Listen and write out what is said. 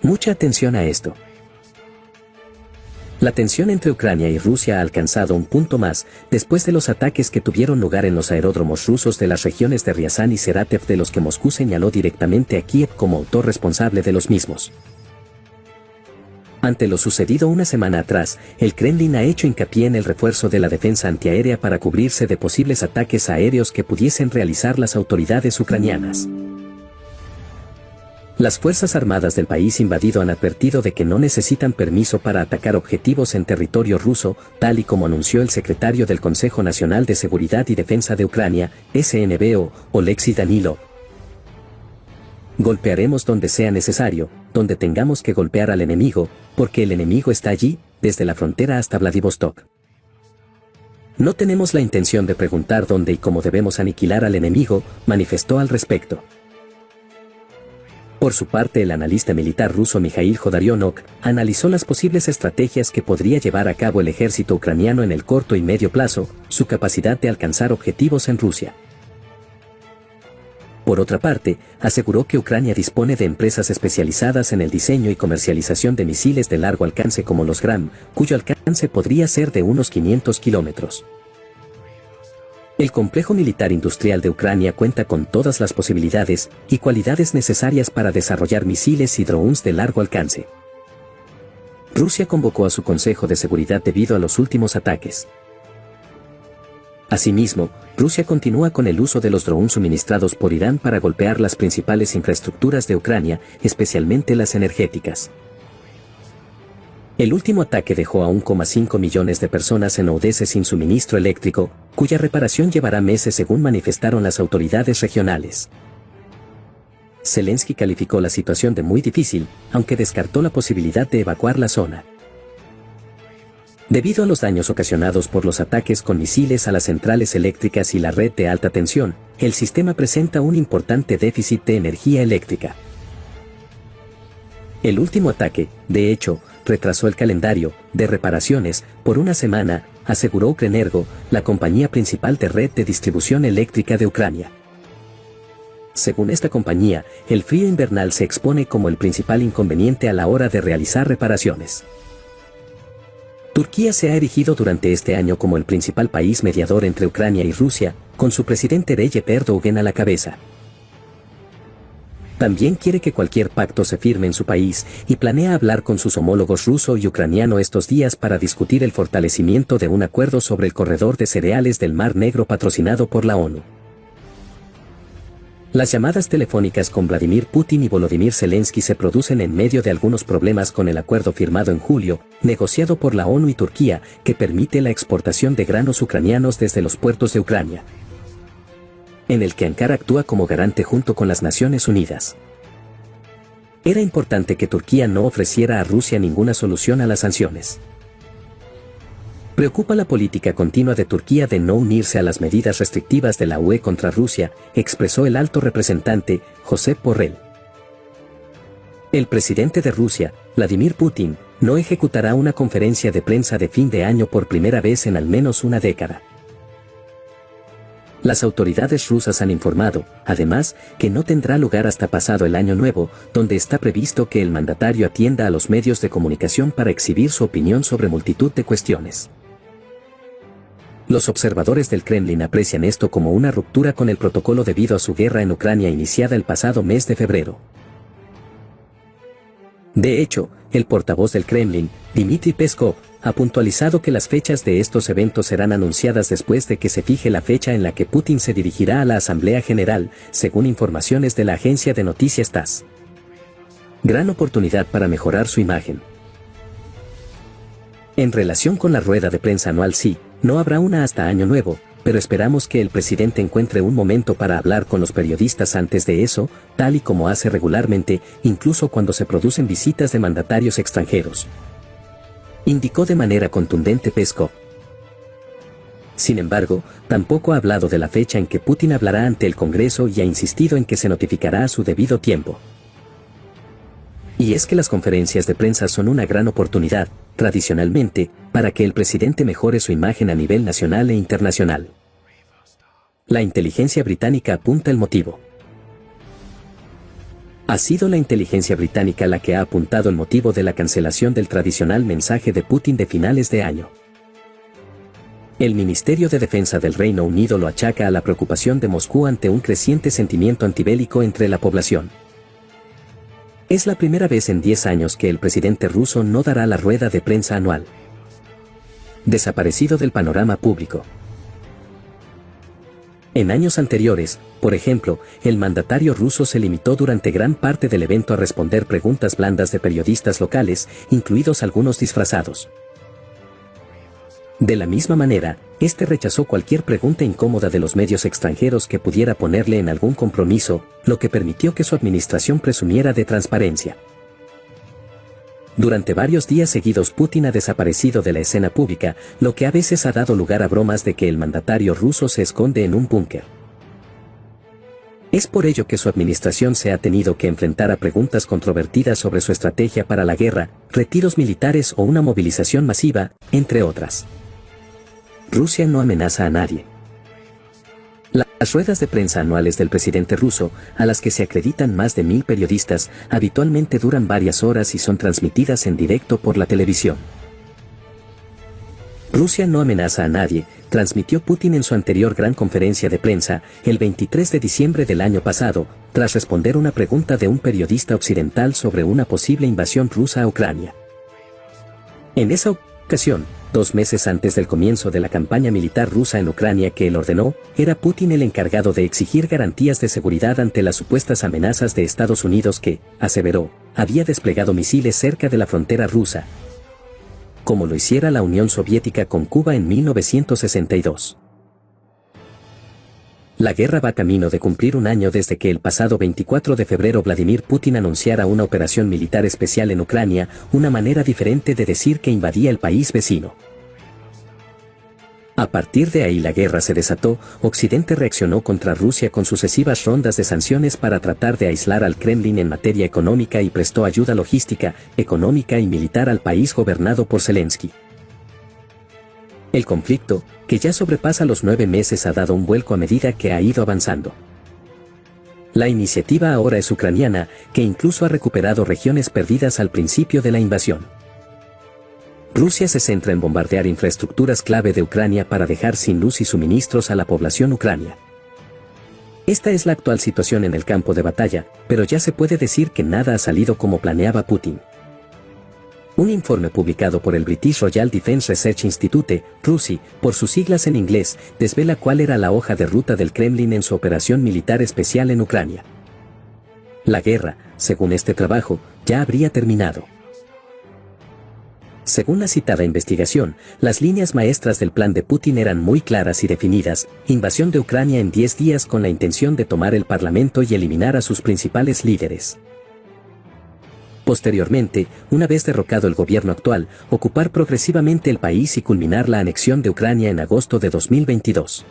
Mucha atención a esto. La tensión entre Ucrania y Rusia ha alcanzado un punto más después de los ataques que tuvieron lugar en los aeródromos rusos de las regiones de Riazán y Saratov, de los que Moscú señaló directamente a Kiev como autor responsable de los mismos. Ante lo sucedido una semana atrás, el Kremlin ha hecho hincapié en el refuerzo de la defensa antiaérea para cubrirse de posibles ataques aéreos que pudiesen realizar las autoridades ucranianas. Las Fuerzas Armadas del país invadido han advertido de que no necesitan permiso para atacar objetivos en territorio ruso, tal y como anunció el secretario del Consejo Nacional de Seguridad y Defensa de Ucrania, SNBO, Oleksiy Danilov. Golpearemos donde sea necesario, donde tengamos que golpear al enemigo, porque el enemigo está allí, desde la frontera hasta Vladivostok. No tenemos la intención de preguntar dónde y cómo debemos aniquilar al enemigo, manifestó al respecto. Por su parte, el analista militar ruso Mikhail Khodaryonok analizó las posibles estrategias que podría llevar a cabo el ejército ucraniano en el corto y medio plazo, su capacidad de alcanzar objetivos en Rusia. Por otra parte, aseguró que Ucrania dispone de empresas especializadas en el diseño y comercialización de misiles de largo alcance como los Gram, cuyo alcance podría ser de unos 500 kilómetros. El complejo militar industrial de Ucrania cuenta con todas las posibilidades y cualidades necesarias para desarrollar misiles y drones de largo alcance. Rusia convocó a su Consejo de Seguridad debido a los últimos ataques. Asimismo, Rusia continúa con el uso de los drones suministrados por Irán para golpear las principales infraestructuras de Ucrania, especialmente las energéticas. El último ataque dejó a 1,5 millones de personas en Odessa sin suministro eléctrico, cuya reparación llevará meses según manifestaron las autoridades regionales. Zelensky calificó la situación de muy difícil, aunque descartó la posibilidad de evacuar la zona. Debido a los daños ocasionados por los ataques con misiles a las centrales eléctricas y la red de alta tensión, el sistema presenta un importante déficit de energía eléctrica. El último ataque, de hecho, retrasó el calendario de reparaciones por una semana, aseguró Ukrenergo, la compañía principal de red de distribución eléctrica de Ucrania. Según esta compañía, el frío invernal se expone como el principal inconveniente a la hora de realizar reparaciones. Turquía se ha erigido durante este año como el principal país mediador entre Ucrania y Rusia, con su presidente Recep Erdoğan a la cabeza. También quiere que cualquier pacto se firme en su país y planea hablar con sus homólogos ruso y ucraniano estos días para discutir el fortalecimiento de un acuerdo sobre el corredor de cereales del Mar Negro patrocinado por la ONU. Las llamadas telefónicas con Vladimir Putin y Volodymyr Zelensky se producen en medio de algunos problemas con el acuerdo firmado en julio, negociado por la ONU y Turquía, que permite la exportación de granos ucranianos desde los puertos de Ucrania, en el que Ankara actúa como garante junto con las Naciones Unidas. Era importante que Turquía no ofreciera a Rusia ninguna solución a las sanciones. Preocupa la política continua de Turquía de no unirse a las medidas restrictivas de la UE contra Rusia, expresó el alto representante, Josep Borrell. El presidente de Rusia, Vladimir Putin, no ejecutará una conferencia de prensa de fin de año por primera vez en al menos una década. Las autoridades rusas han informado, además, que no tendrá lugar hasta pasado el Año Nuevo, donde está previsto que el mandatario atienda a los medios de comunicación para exhibir su opinión sobre multitud de cuestiones. Los observadores del Kremlin aprecian esto como una ruptura con el protocolo debido a su guerra en Ucrania iniciada el pasado mes de febrero. De hecho, el portavoz del Kremlin, Dmitry Peskov, ha puntualizado que las fechas de estos eventos serán anunciadas después de que se fije la fecha en la que Putin se dirigirá a la Asamblea General, según informaciones de la agencia de noticias TASS. Gran oportunidad para mejorar su imagen. En relación con la rueda de prensa anual, sí, no habrá una hasta Año Nuevo, pero esperamos que el presidente encuentre un momento para hablar con los periodistas antes de eso, tal y como hace regularmente, incluso cuando se producen visitas de mandatarios extranjeros, indicó de manera contundente Peskov. Sin embargo, tampoco ha hablado de la fecha en que Putin hablará ante el Congreso y ha insistido en que se notificará a su debido tiempo. Y es que las conferencias de prensa son una gran oportunidad, tradicionalmente, para que el presidente mejore su imagen a nivel nacional e internacional. La inteligencia británica apunta el motivo. Ha sido la inteligencia británica la que ha apuntado el motivo de la cancelación del tradicional mensaje de Putin de finales de año. El Ministerio de Defensa del Reino Unido lo achaca a la preocupación de Moscú ante un creciente sentimiento antibélico entre la población. Es la primera vez en 10 años que el presidente ruso no dará la rueda de prensa anual. Desaparecido del panorama público. En años anteriores, por ejemplo, el mandatario ruso se limitó durante gran parte del evento a responder preguntas blandas de periodistas locales, incluidos algunos disfrazados. De la misma manera, este rechazó cualquier pregunta incómoda de los medios extranjeros que pudiera ponerle en algún compromiso, lo que permitió que su administración presumiera de transparencia. Durante varios días seguidos Putin ha desaparecido de la escena pública, lo que a veces ha dado lugar a bromas de que el mandatario ruso se esconde en un búnker. Es por ello que su administración se ha tenido que enfrentar a preguntas controvertidas sobre su estrategia para la guerra, retiros militares o una movilización masiva, entre otras. Rusia no amenaza a nadie. Las ruedas de prensa anuales del presidente ruso, a las que se acreditan más de 1000 periodistas, habitualmente duran varias horas y son transmitidas en directo por la televisión. Rusia no amenaza a nadie, transmitió Putin en su anterior gran conferencia de prensa, el 23 de diciembre del año pasado, tras responder una pregunta de un periodista occidental sobre una posible invasión rusa a Ucrania. En esa ocasión, 2 meses antes del comienzo de la campaña militar rusa en Ucrania que él ordenó, era Putin el encargado de exigir garantías de seguridad ante las supuestas amenazas de Estados Unidos que, aseveró, había desplegado misiles cerca de la frontera rusa, como lo hiciera la Unión Soviética con Cuba en 1962. La guerra va camino de cumplir un año desde que el pasado 24 de febrero Vladimir Putin anunciara una operación militar especial en Ucrania, una manera diferente de decir que invadía el país vecino. A partir de ahí la guerra se desató, Occidente reaccionó contra Rusia con sucesivas rondas de sanciones para tratar de aislar al Kremlin en materia económica y prestó ayuda logística, económica y militar al país gobernado por Zelensky. El conflicto, que ya sobrepasa los 9 meses, ha dado un vuelco a medida que ha ido avanzando. La iniciativa ahora es ucraniana, que incluso ha recuperado regiones perdidas al principio de la invasión. Rusia se centra en bombardear infraestructuras clave de Ucrania para dejar sin luz y suministros a la población ucrania. Esta es la actual situación en el campo de batalla, pero ya se puede decir que nada ha salido como planeaba Putin. Un informe publicado por el British Royal Defence Research Institute, RUSI, por sus siglas en inglés, desvela cuál era la hoja de ruta del Kremlin en su operación militar especial en Ucrania. La guerra, según este trabajo, ya habría terminado. Según la citada investigación, las líneas maestras del plan de Putin eran muy claras y definidas: invasión de Ucrania en 10 días con la intención de tomar el parlamento y eliminar a sus principales líderes. Posteriormente, una vez derrocado el gobierno actual, ocupar progresivamente el país y culminar la anexión de Ucrania en agosto de 2022.